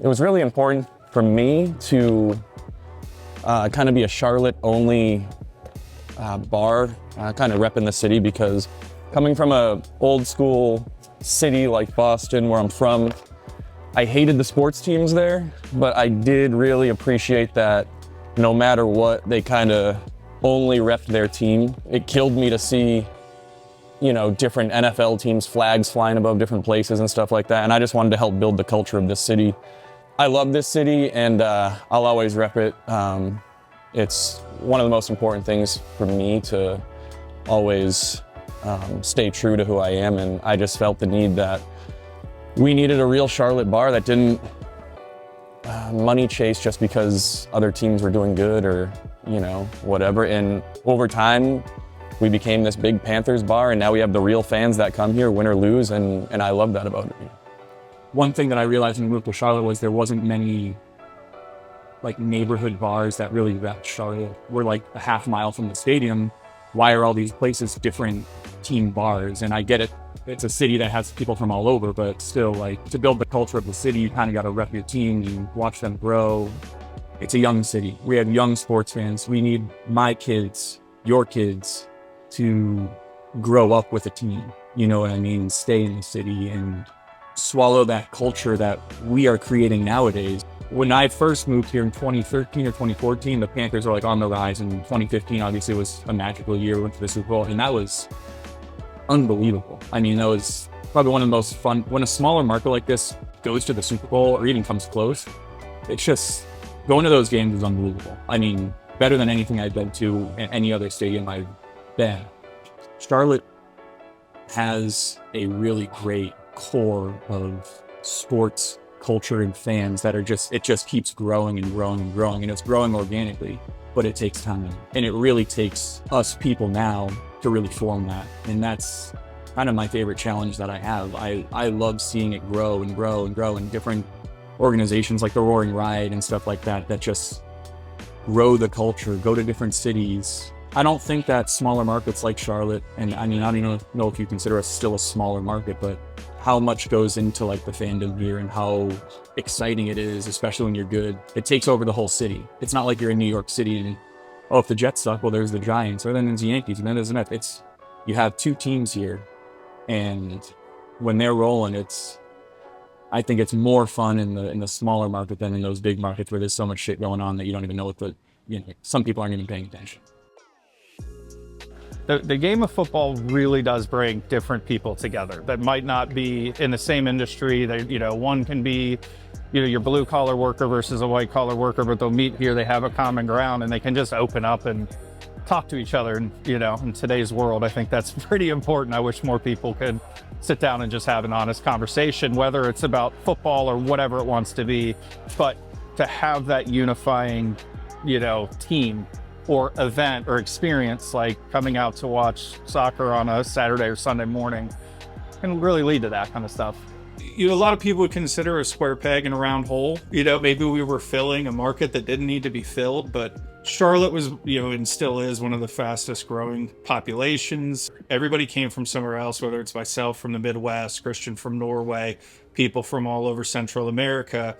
it was really important for me to kind of be a Charlotte-only bar, kind of repping the city, because coming from a old school city like Boston, where I'm from, I hated the sports teams there, but I did really appreciate that no matter what, they kind of only repped their team. It killed me to see, you know, different NFL teams' flags flying above different places and stuff like that. And I just wanted to help build the culture of this city. I love this city, and I'll always rep it. It's one of the most important things for me to always stay true to who I am. And I just felt the need that we needed a real Charlotte bar that didn't money chase just because other teams were doing good or, you know, whatever. And over time, we became this big Panthers bar, and now we have the real fans that come here, win or lose, and I love that about it. One thing that I realized when we moved to Charlotte was there wasn't many like neighborhood bars that really repped Charlotte. We're like a half mile from the stadium. Why are all these places different team bars? And I get it. It's a city that has people from all over, but still, like, to build the culture of the city, you kind of got to rep your team, you watch them grow. It's a young city. We have young sports fans. We need my kids, your kids, to grow up with a team. You know what I mean? Stay in the city and swallow that culture that we are creating nowadays. When I first moved here in 2013 or 2014, the Panthers were like on the rise, and 2015 obviously was a magical year. We went to the Super Bowl, and that was unbelievable. I mean, that was probably one of the most fun. When a smaller market like this goes to the Super Bowl or even comes close, it's just, going to those games is unbelievable. I mean, better than anything I've been to in any other stadium I've been. Charlotte has a really great core of sports culture and fans that are just, it just keeps growing and growing and growing, and it's growing organically, but it takes time. And it really takes us people now to really form that. And that's kind of my favorite challenge that I have. I love seeing it grow and grow and grow in different organizations like the Roaring Riot and stuff like that, that just grow the culture, go to different cities. I don't think that smaller markets like Charlotte, and I mean, I don't even know if you consider us still a smaller market, but how much goes into like the fandom here and how exciting it is, especially when you're good. It takes over the whole city. It's not like you're in New York City and, oh, if the Jets suck, well, there's the Giants, or then there's the Yankees, and then there's the Mets. It's, you have two teams here, and when they're rolling, I think it's more fun in the smaller market than in those big markets where there's so much shit going on that you don't even know what some people aren't even paying attention. The game of football really does bring different people together that might not be in the same industry. They, you know, one can be, you know, your blue collar worker versus a white collar worker, but they'll meet here, they have a common ground, and they can just open up and talk to each other. And, you know, in today's world, I think that's pretty important. I wish more people could sit down and just have an honest conversation, whether it's about football or whatever it wants to be, but to have that unifying, you know, team or event or experience, like coming out to watch soccer on a Saturday or Sunday morning, can really lead to that kind of stuff. You know, a lot of people would consider a square peg in a round hole. You know, maybe we were filling a market that didn't need to be filled, but Charlotte was, you know, and still is one of the fastest growing populations. Everybody came from somewhere else, whether it's myself from the Midwest, Christian from Norway, people from all over Central America.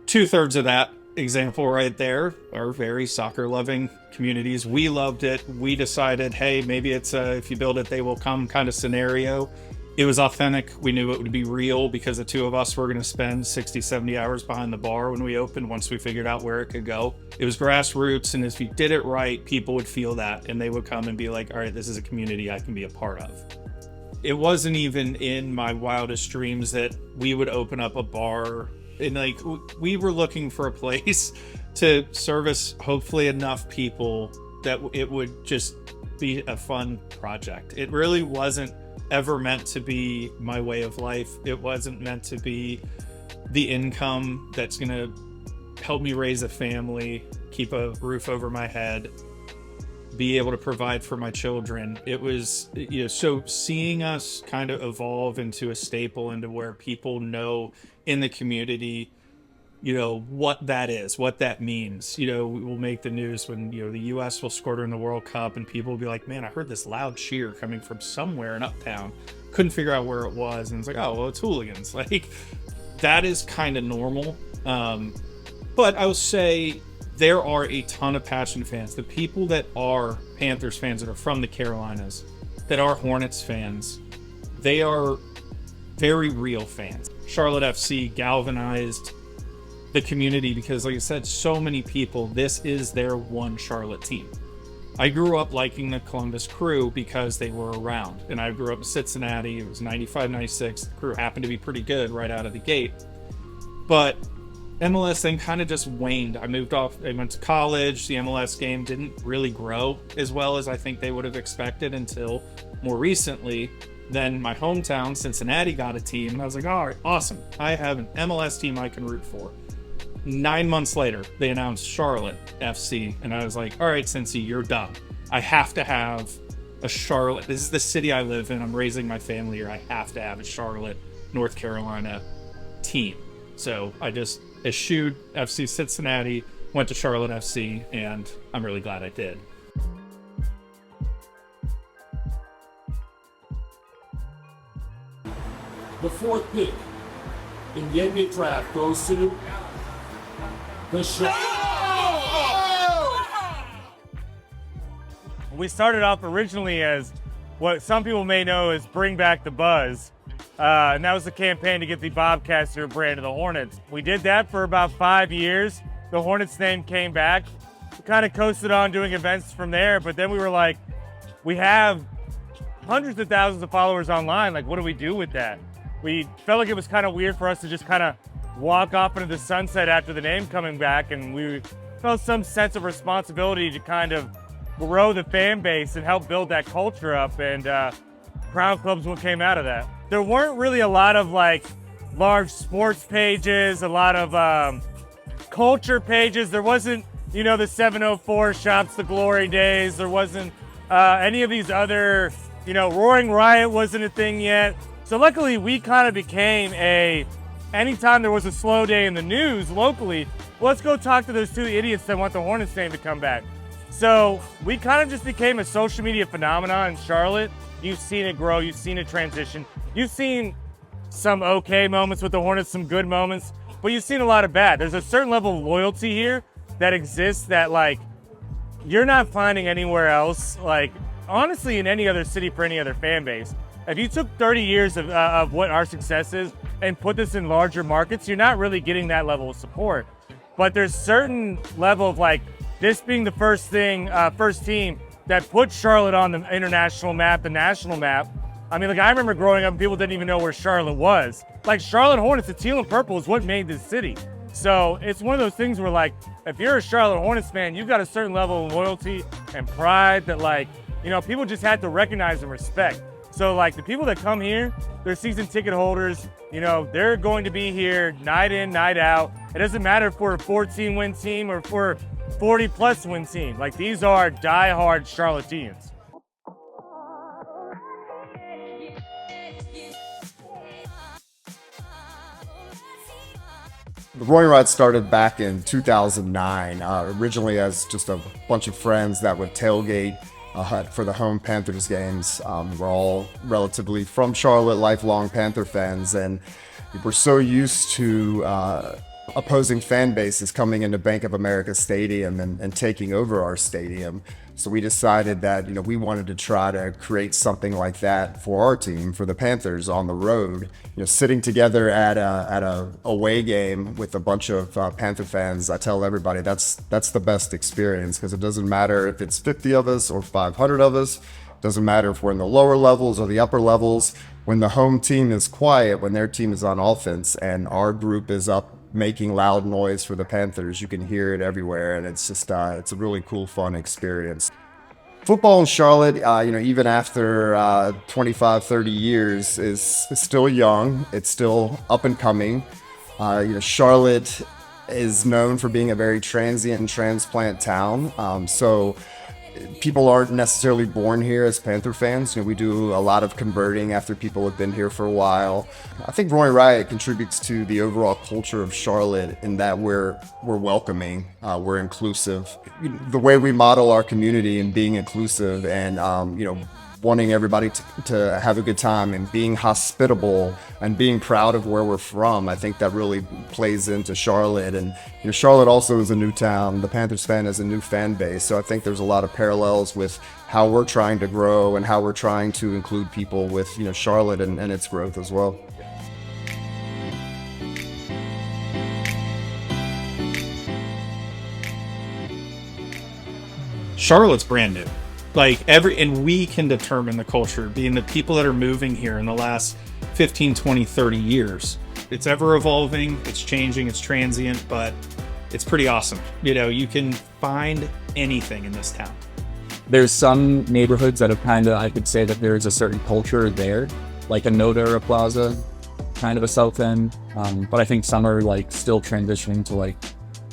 2/3 of that example right there are very soccer loving communities. We loved it. We decided, hey, maybe it's a if you build it they will come kind of scenario. It was authentic. We knew it would be real because the two of us were going to spend 60-70 hours behind the bar when we opened, once we figured out where it could go. It was grassroots, and if you did it right, people would feel that, and they would come and be like, all right, this is a community I can be a part of. It wasn't even in my wildest dreams that we would open up a bar. And like, we were looking for a place to service hopefully enough people that it would just be a fun project. It really wasn't ever meant to be my way of life. It wasn't meant to be the income that's going to help me raise a family, keep a roof over my head, be able to provide for my children. It was, you know, so seeing us kind of evolve into a staple, into where people know in the community, you know, what that is, what that means. You know, we will make the news when, you know, the U.S. will score during the World Cup, and people will be like, man, I heard this loud cheer coming from somewhere in Uptown. Couldn't figure out where it was. And it's like, oh, well, it's Hooligans. Like, that is kind of normal. But I will say there are a ton of passionate fans. The people that are Panthers fans that are from the Carolinas, that are Hornets fans, they are very real fans. Charlotte FC galvanized the community because, like I said, so many people, this is their one Charlotte team. I grew up liking the Columbus Crew because they were around. And I grew up in Cincinnati. It was 95, 96. The Crew happened to be pretty good right out of the gate. But MLS thing kind of just waned. I moved off. I went to college. The MLS game didn't really grow as well as I think they would have expected until more recently. Then my hometown, Cincinnati, got a team. And I was like, all right, awesome. I have an MLS team I can root for. 9 months later, they announced Charlotte FC. And I was like, all right, Cincy, you're done. I have to have a Charlotte. This is the city I live in. I'm raising my family here. I have to have a Charlotte, North Carolina team. So I just eschewed FC Cincinnati, went to Charlotte FC, and I'm really glad I did. The fourth pick in the NBA draft goes to the We started off originally as what some people may know as Bring Back the Buzz. And that was the campaign to get the Bobcaster brand of the Hornets. We did that for about 5 years. The Hornets name came back. We kind of coasted on doing events from there, but then we were like, we have hundreds of thousands of followers online. Like, what do we do with that? We felt like it was kind of weird for us to just kind of walk off into the sunset after the name coming back, and we felt some sense of responsibility to kind of grow the fan base and help build that culture up, and Crown Club's what came out of that. There weren't really a lot of like large sports pages, a lot of culture pages. There wasn't, you know, the 704 Shops the Glory days. There wasn't any of these other, you know, Roaring Riot wasn't a thing yet. So luckily we kind of became anytime there was a slow day in the news locally, well, let's go talk to those two idiots that want the Hornets name to come back. So we kind of just became a social media phenomenon in Charlotte. You've seen it grow, you've seen it transition. You've seen some okay moments with the Hornets, some good moments, but you've seen a lot of bad. There's a certain level of loyalty here that exists that, like, you're not finding anywhere else, like, honestly, in any other city for any other fan base. If you took 30 years of what our success is and put this in larger markets, you're not really getting that level of support. But there's certain level of, like, this being the first team that put Charlotte on the international map, the national map. I mean, like, I remember growing up and people didn't even know where Charlotte was. Like, Charlotte Hornets, the teal and purple is what made this city. So it's one of those things where, like, if you're a Charlotte Hornets fan, you've got a certain level of loyalty and pride that, like, you know, people just had to recognize and respect. So, like, the people that come here, they're season ticket holders. You know, they're going to be here night in, night out. It doesn't matter if we're a 14-win team or if we're 40-plus win team. Like, these are die-hard Charlotteans. The Roaring Riot started back in 2009, originally as just a bunch of friends that would tailgate for the home Panthers games. We're all relatively from Charlotte, lifelong Panther fans, and we're so used to opposing fan bases coming into Bank of America Stadium and taking over our stadium. So we decided that, you know, we wanted to try to create something like that for our team, for the Panthers on the road. You know, sitting together at a away game with a bunch of Panther fans, I tell everybody that's the best experience, because it doesn't matter if it's 50 of us or 500 of us. It doesn't matter if we're in the lower levels or the upper levels. When the home team is quiet, when their team is on offense and our group is up making loud noise for the Panthers, you can hear it everywhere, and it's just it's a really cool, fun experience. Football in Charlotte, you know, even after 25, 30 years, is still young. It's still up and coming. You know, Charlotte is known for being a very transient and transplant town. So people aren't necessarily born here as Panther fans. You know, we do a lot of converting after people have been here for a while. I think Roaring Riot contributes to the overall culture of Charlotte in that we're welcoming, we're inclusive. The way we model our community and being inclusive and, you know, wanting everybody to have a good time and being hospitable and being proud of where we're from. I think that really plays into Charlotte. And Charlotte also is a new town. The Panthers fan is a new fan base. So I think there's a lot of parallels with how we're trying to grow and how we're trying to include people with Charlotte and its growth as well. Charlotte's brand new. And we can determine the culture, being the people that are moving here in the last 15, 20, 30 years. It's ever evolving, it's changing, it's transient, but it's pretty awesome. You can find anything in this town. There's some neighborhoods that have I could say that there's a certain culture there, like a Nodara Plaza, kind of a South End. But I think some are still transitioning to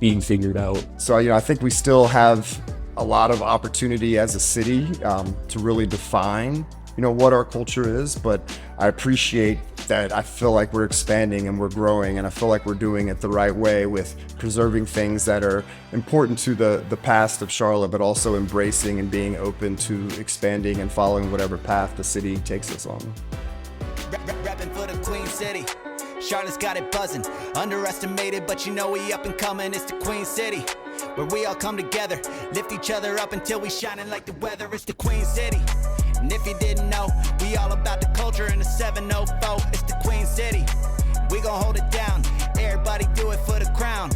being figured out. So, I think we still have a lot of opportunity as a city to really define, what our culture is. But I appreciate that I feel like we're expanding and we're growing, and I feel like we're doing it the right way with preserving things that are important to the past of Charlotte, but also embracing and being open to expanding and following whatever path the city takes us on. Rapping for the Queen City. Charlotte's got it buzzing. Underestimated, but we up and coming. It's the Queen City, where we all come together, lift each other up until we shining like the weather. It's the Queen City. And if you didn't know, we all about the culture in the 704. It's the Queen City. We gon' hold it down. Everybody do it for the crown.